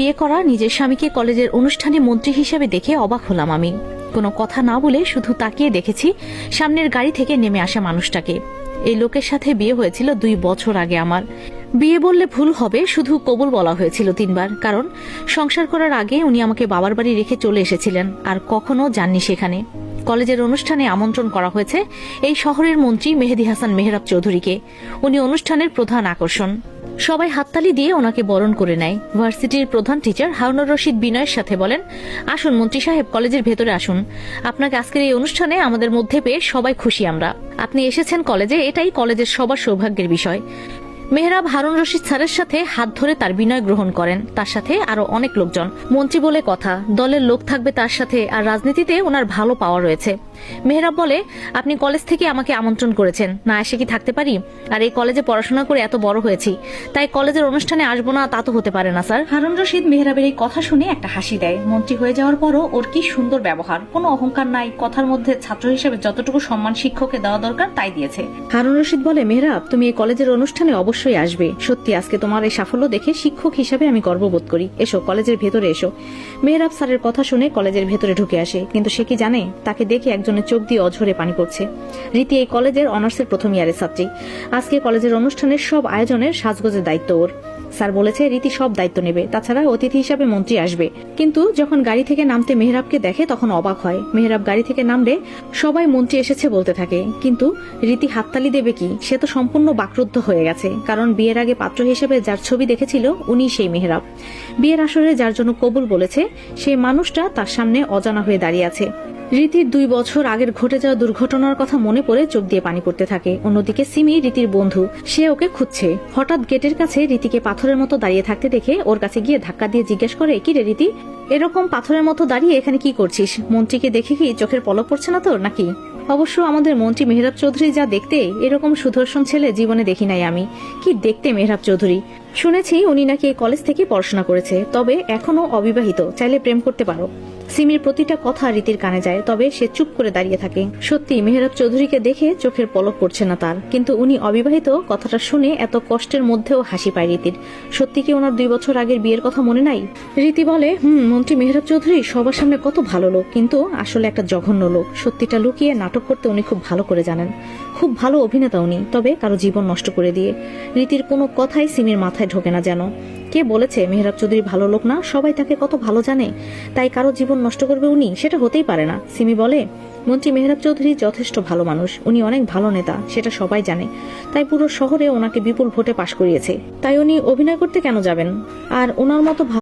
বিয়ে করা নিজের স্বামীকে কলেজের অনুষ্ঠানে মন্ত্রী হিসেবে দেখে অবাক হলাম আমি। কোনো কথা না বলে শুধু তাকিয়ে দেখেছি সামনের গাড়ি থেকে নেমে আসা মানুষটাকে। এই লোকের সাথে বিয়ে হয়েছিল 2 বছর আগে আমার। বিয়ে বললে ভুল হবে, শুধু কবুল বলা হয়েছিল 3 বার, কারণ সংসার করার আগে উনি আমাকে বাবার বাড়ি রেখে চলে এসেছিলেন আর কখনো যাননি সেখানে। কলেজের অনুষ্ঠানে আমন্ত্রণ করা হয়েছে এই শহরের মন্ত্রী মেহেদী হাসান মেহরাব চৌধুরীকে। উনি অনুষ্ঠানের প্রধান আকর্ষণ। সবাই হাততালি দিয়ে ওনাকে বরণ করে নেয়। ভার্সিটির প্রধান টিচার হারুনুর রশিদ বিনয়ের সাথে বলেন, আসুন মন্ত্রী সাহেব, কলেজের ভেতরে আসুন। আপনাকে আজকের এই অনুষ্ঠানে আমাদের মধ্যে পেয়ে সবাই খুশি আমরা। আপনি এসেছেন কলেজে, এটাই কলেজের সবার সৌভাগ্যের বিষয়। মেহরাব হারুন রশিদ স্যারের সাথে হাত ধরে তার বিনয় গ্রহণ করেন। তার সাথে আরো অনেক লোকজন। মন্ত্রী বলে কথা, দলের লোক থাকবে তার সাথে, আর রাজনীতিতে ওনার ভালো পাওয়া রয়েছে। মেহরাব বলে, আপনি কলেজ থেকে আমাকে আমন্ত্রণ করেছেন, না এসে কি থাকতে পারি? আর এই কলেজে পড়াশোনা করে এত বড় হয়েছি, তাই কলেজের অনুষ্ঠানে আসবো না তা তো হতে পারে না স্যার। হারুন রশিদ মেহরাবের এই কথা শুনে একটা হাসি দেয়। মন্ত্রী হয়ে যাওয়ার পরও ওর কি সুন্দর ব্যবহার, কোনো অহংকার নাই, কথার মধ্যে ছাত্র হিসেবে যতটুকু সম্মান শিক্ষককে দেওয়া দরকার তাই দিয়েছে। হারুন রশিদ বলে, মেহরাব তুমি এই কলেজের অনুষ্ঠানে অবশ্যই আসবে। সত্যি আজকে তোমার এই সাফল্য দেখে শিক্ষক হিসাবে আমি গর্ববোধ করি। এসো, কলেজের ভেতরে এসো। মেহরাব স্যারের কথা শুনে কলেজের ভেতরে ঢুকে আসে, কিন্তু সে কি জানে তাকে দেখে একজনের চোখ দিয়ে অঝরে পানি পড়ছে। রীতি এই কলেজের অনার্সের প্রথম ইয়ারের ছাত্রী। আজকে কলেজের অনুষ্ঠানের সব আয়োজনের সাজগোজের দায়িত্ব ওর। স্যার বলেছে রীতি সব দায়িত্ব নেবে, তাছাড়া অতিথি হিসাবে মন্ত্রী আসবে। কিন্তু যখন গাড়ি থেকে নামতে মেহরাবকে দেখে তখন অবাক হয়। মেহরাব গাড়ি থেকে নামলে সবাই মন্ত্রী এসেছে বলতে থাকে, কিন্তু রীতি হাততালি দেবে কি? সে তো সম্পূর্ণ বাকরুদ্ধ হয়ে গেছে, কারণ বিয়ের আগে পাত্র হিসেবে যার ছবি দেখেছিল উনি সেই মেহরাব। বিয়ের আসরে যার জন্য কবুল বলেছে সেই মানুষটা তার সামনে অজানা হয়ে দাঁড়িয়ে আছে। রীতির 2 বছর আগের ঘটে যাওয়া দুর্ঘটনার কথা মনে পড়ে চোখ দিয়ে পানি পড়তে থাকে। অন্যদিকে সিমি রীতির বন্ধু, সে ওকে খুঁজছে। হঠাৎ গেটের কাছে রীতিকে পাথরের মতো দাঁড়িয়ে থাকতে দেখে ওর কাছে গিয়ে ধাক্কা দিয়ে জিজ্ঞেস করে, কি রে রীতি, এরকম পাথরের মতো দাঁড়িয়ে এখানে কি করছিস? মন্ত্রীকে দেখে কি চোখের পলক পড়ছে না তোর নাকি? অবশ্য আমাদের মন্ত্রী মেহরাব চৌধুরী যা দেখতে, এরকম সুদর্শন ছেলে জীবনে দেখি নাই আমি। কি দেখতে মেহরাব চৌধুরী! শুনেছি উনি নাকি এই কলেজ থেকে পড়াশোনা করেছে, তবে এখনো অবিবাহিত, চাইলে প্রেম করতে পারো। সিমির প্রতিটা কথা রীতির কানে যায়, তবে সে চুপ করে দাঁড়িয়ে থাকে। সত্যি মেহরাব চৌধুরীকে দেখে চোখের পলক পড়ছে না তার, কিন্তু উনি অবিবাহিত কথাটা শুনে এত কষ্টের মধ্যেও হাসি পায় রীতির। সত্যি কি ওনার 2 বছর আগের বিয়ের কথা মনে নাই? রীতি বলে, মন্ত্রী মেহরাব চৌধুরী সবার সামনে কত ভালো লোক, কিন্তু আসলে একটা জঘন্য লোক। সত্যিটা লুকিয়ে নাটক করতে উনি খুব ভালো করে জানেন। খুব ভালো অভিনেতা উনি, তবে কারো জীবন নষ্ট করে দিয়ে। রীতির কোনো কথাই সিমির মাথায় ঢোকে না যেন। কে বলেছে মেহরাব চৌধুরী ভালো লোক না? সবাই তাকে কত ভালো জানে, তাই কারো জীবন নষ্ট করবে উনি? সেটা হতেই পারে না। সিমি বলে, মন্ত্রী মেহরাব চৌধুরী যথেষ্ট ভালো মানুষ, উনি অনেক ভালো নেতা, সেটা সবাই জানে। তাই পুরো শহরে ওনাকে বিপুল ভোটে পাশ করিয়েছে, তাই উনি অভিনয় করতে কেন যাবেন? আর ওনার মতো